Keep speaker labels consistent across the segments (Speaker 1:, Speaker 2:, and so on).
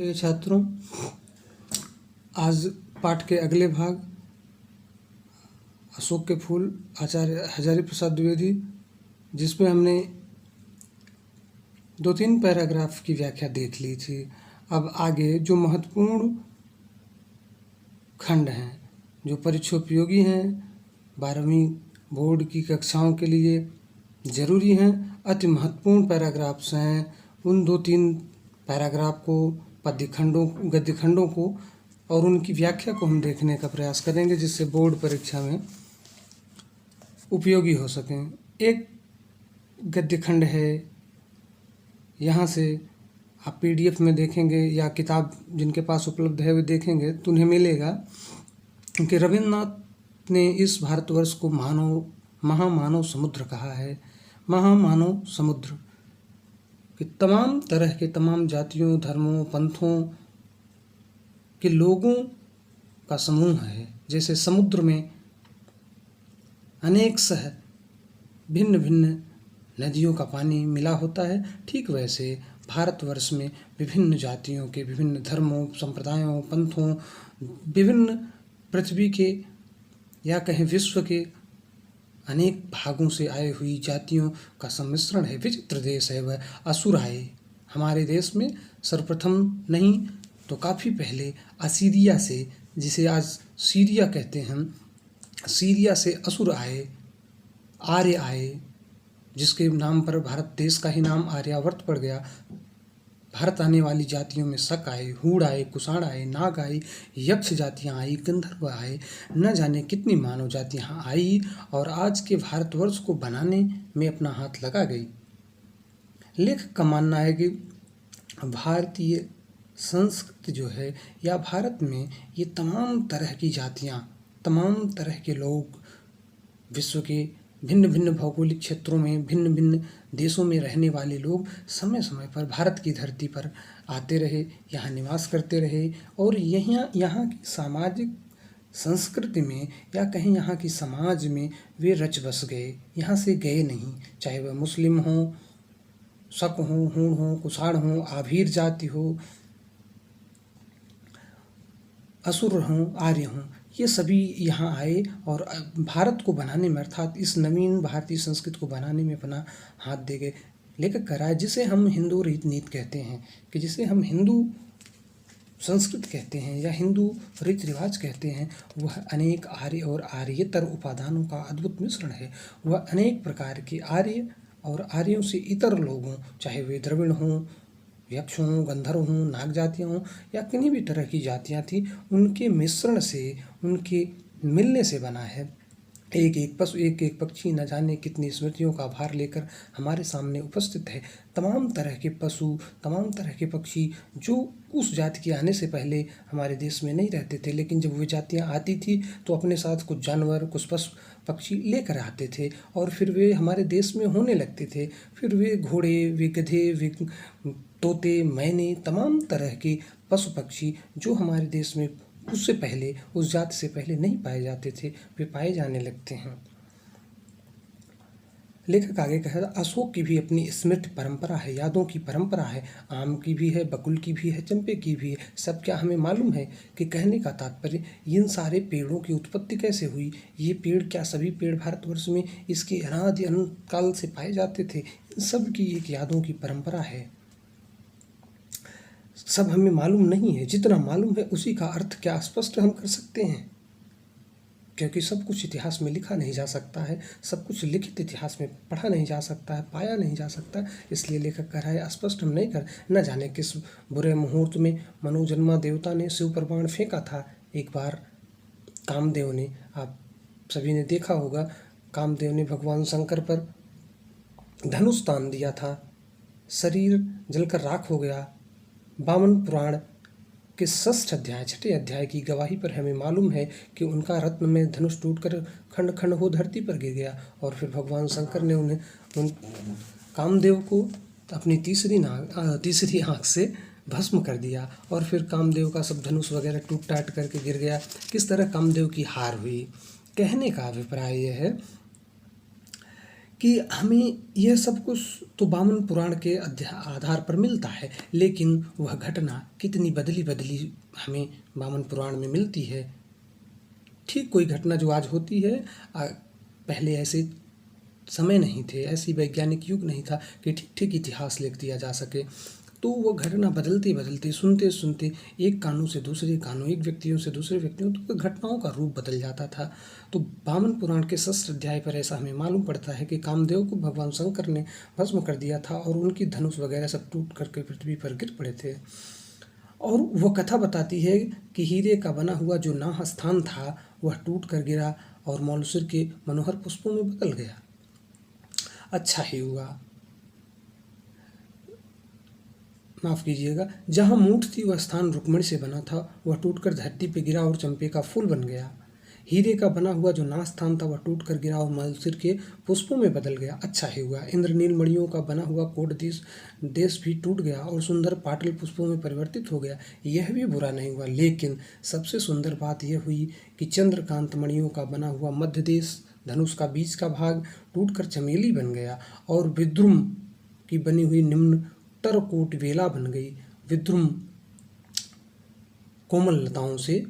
Speaker 1: प्रिय छात्रों, आज पाठ के अगले भाग अशोक के फूल आचार्य हजारी प्रसाद द्विवेदी, जिसमें हमने 2-3 पैराग्राफ की व्याख्या देख ली थी। अब आगे जो महत्वपूर्ण खंड हैं, जो परीक्षोपयोगी हैं, 12वीं बोर्ड की कक्षाओं के लिए ज़रूरी हैं, अति महत्वपूर्ण पैराग्राफ्स हैं। उन 2-3 पैराग्राफ को, गद्य खंडों को और उनकी व्याख्या को हम देखने का प्रयास करेंगे, जिससे बोर्ड परीक्षा में उपयोगी हो सकें। एक गद्य खंड है, यहाँ से आप पीडीएफ में देखेंगे या किताब जिनके पास उपलब्ध है वे देखेंगे तो उन्हें मिलेगा कि रविन्द्रनाथ ने इस भारतवर्ष को महामानव समुद्र कहा है। महामानव समुद्र कि तमाम तरह के, तमाम जातियों, धर्मों, पंथों के लोगों का समूह है। जैसे समुद्र में अनेक भिन्न भिन्न नदियों का पानी मिला होता है, ठीक वैसे भारतवर्ष में विभिन्न जातियों के, विभिन्न धर्मों, संप्रदायों, पंथों, विभिन्न पृथ्वी के या कहें विश्व के अनेक भागों से आई हुई जातियों का सम्मिश्रण है। विचित्र देश है वह। असुर आए हमारे देश में सर्वप्रथम नहीं तो काफ़ी पहले असीरिया से, जिसे आज सीरिया कहते हैं, सीरिया से असुर आए, आर्य आए, जिसके नाम पर भारत देश का ही नाम आर्यावर्त पड़ गया। भारत आने वाली जातियों में शक आए, हूण आए, कुषाण आए, नाग आए, यक्ष जातियाँ आई, गंधर्व आए, न जाने कितनी मानव जातियाँ आई और आज के भारतवर्ष को बनाने में अपना हाथ लगा गई। लेखक का मानना है कि भारतीय संस्कृति जो है, या भारत में ये तमाम तरह की जातियाँ, तमाम तरह के लोग, विश्व के भिन्न भिन्न भौगोलिक क्षेत्रों में, भिन्न भिन्न देशों में रहने वाले लोग समय समय पर भारत की धरती पर आते रहे, यहाँ निवास करते रहे और यहाँ की सामाजिक संस्कृति में या कहीं यहाँ की समाज में वे रच बस गए, यहाँ से गए नहीं। चाहे वह मुस्लिम हो, शक हो, हूण हो, कुषाण हो, आभीर जाति हो, असुर हों, आर्य हों, ये सभी यहाँ आए और भारत को बनाने में, अर्थात इस नवीन भारतीय संस्कृति को बनाने में अपना हाथ दे गए। लेखक कह रहा है जिसे हम हिंदू रीत नीति कहते हैं, कि जिसे हम हिंदू संस्कृति कहते हैं या हिंदू रीति रिवाज कहते हैं, वह अनेक आर्य और आर्येतर उपादानों का अद्भुत मिश्रण है। वह अनेक प्रकार के आर्य और आर्यों से इतर लोग हों, चाहे वे द्रविड़ हों, यक्ष हों, गंधर्व हों, नाग जातियाँ हों या किन्हीं भी तरह की जातियाँ थी, उनके मिश्रण से, उनके मिलने से बना है। एक एक पशु, एक एक पक्षी न जाने कितनी स्मृतियों का भार लेकर हमारे सामने उपस्थित है। तमाम तरह के पशु, तमाम तरह के पक्षी जो उस जाति के आने से पहले हमारे देश में नहीं रहते थे, लेकिन जब वे जातियाँ आती थी तो अपने साथ कुछ जानवर, कुछ पशु पक्षी लेकर आते थे और फिर वे हमारे देश में होने लगते थे। फिर वे घोड़े, वे गधे, वे तोते, मैने, तमाम तरह के पशु पक्षी जो हमारे देश में उससे पहले, उस जाति से पहले नहीं पाए जाते थे, वे पाए जाने लगते हैं। लेखक आगे कह रहा, अशोक की भी अपनी स्मृति परंपरा है, यादों की परंपरा है। आम की भी है, बकुल की भी है, चंपे की भी है। सब क्या हमें मालूम है? कि कहने का तात्पर्य, इन सारे पेड़ों की उत्पत्ति कैसे हुई? ये पेड़, क्या सभी पेड़ भारतवर्ष में इसके अनादि अनंत काल से पाए जाते थे? इन सब की एक यादों की परंपरा है। सब हमें मालूम नहीं है, जितना मालूम है उसी का अर्थ क्या स्पष्ट हम कर सकते हैं, क्योंकि सब कुछ इतिहास में लिखा नहीं जा सकता है, सब कुछ लिखित इतिहास में पढ़ा नहीं जा सकता है, पाया नहीं जा सकता। इसलिए लेखक कह रहा है स्पष्ट हम नहीं कर, न जाने किस बुरे मुहूर्त में मनोजन्मा देवता ने शिव पर बाण फेंका था। एक बार कामदेव ने, आप सभी ने देखा होगा, कामदेव ने भगवान शंकर पर धनुष तान दिया था, शरीर जलकर राख हो गया। वामन पुराण के 6 अध्याय, 6 अध्याय की गवाही पर हमें मालूम है कि उनका रत्न में धनुष टूटकर खंड खंड हो धरती पर गिर गया और फिर भगवान शंकर ने उन कामदेव को अपनी तीसरी आँख से भस्म कर दिया और फिर कामदेव का सब धनुष वगैरह टूट टाट करके गिर गया। किस तरह कामदेव की हार हुई। कहने का अभिप्राय यह है कि हमें यह सब कुछ तो वामन पुराण के आधार पर मिलता है, लेकिन वह घटना कितनी बदली बदली हमें वामन पुराण में मिलती है। ठीक कोई घटना जो आज होती है, पहले ऐसे समय नहीं थे, ऐसी वैज्ञानिक युग नहीं था कि ठीक ठीक इतिहास लिख दिया जा सके। तो वो घटना बदलते बदलते, सुनते सुनते, एक कानों से दूसरे कानों, एक व्यक्तियों से दूसरे व्यक्तियों, तो घटनाओं का रूप बदल जाता था। तो वामन पुराण के 6 अध्याय पर ऐसा हमें मालूम पड़ता है कि कामदेव को भगवान शंकर ने भस्म कर दिया था और उनकी धनुष वगैरह सब टूट करके पृथ्वी पर गिर पड़े थे। और वह कथा बताती है कि हीरे का बना हुआ जो नाह स्थान था वह टूट कर गिरा और मौलुसर के मनोहर पुष्पों में बदल गया। अच्छा ही हुआ, माफ़ कीजिएगा, जहाँ मूठ थी वह स्थान रुक्मणी से बना था, वह टूटकर धरती पर गिरा और चंपे का फूल बन गया। हीरे का बना हुआ जो नाश स्थान था वह टूटकर गिरा और मलसिर के पुष्पों में बदल गया। अच्छा ही हुआ, इंद्रनील मणियों का बना हुआ कोट देश भी टूट गया और सुंदर पाटल पुष्पों में परिवर्तित हो गया। यह भी बुरा नहीं हुआ, लेकिन सबसे सुंदर बात यह हुई कि चंद्रकांत मणियों का बना हुआ मध्य देश, धनुष का बीच का भाग टूटकर चमेली बन गया और विद्रुम की बनी हुई निम्न तरकोट वेला बन गई। विद्रुम कोमल लताओं से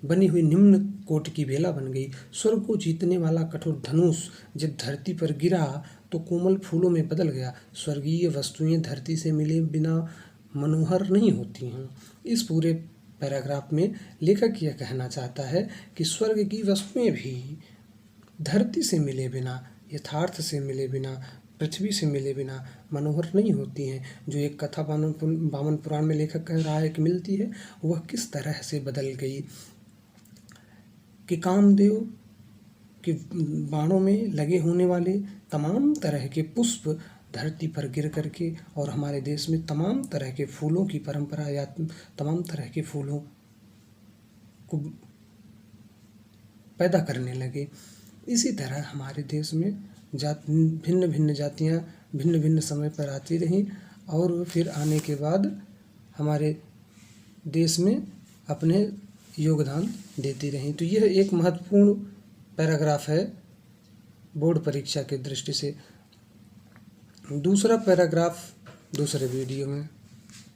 Speaker 1: बनी हुई निम्न कोट की वेला बन गई। स्वर्ग को जीतने वाला कठोर धनुष जब धरती पर गिरा तो कोमल फूलों में बदल गया। स्वर्गीय वस्तुएं धरती से मिले बिना मनोहर नहीं होती हैं। इस पूरे पैराग्राफ में लेखक यह कहना चाहता है कि स्वर्ग की वस्तुएं भी धरती से मिले बिना, यथार्थ से मिले बिना, पृथ्वी से मिले बिना मनोहर नहीं होती हैं। जो एक कथा वामन पुराण में लेखक कह रहा है कि मिलती है, वह किस तरह से बदल गई कि कामदेव के बाणों में लगे होने वाले तमाम तरह के पुष्प धरती पर गिर करके और हमारे देश में तमाम तरह के फूलों की परंपरा या तमाम तरह के फूलों को पैदा करने लगे। इसी तरह हमारे देश में भिन्न भिन्न जातियाँ भिन्न भिन्न समय पर आती रहीं और फिर आने के बाद हमारे देश में अपने योगदान देती रहीं। तो यह एक महत्वपूर्ण पैराग्राफ है बोर्ड परीक्षा की दृष्टि से। दूसरा पैराग्राफ दूसरे वीडियो में।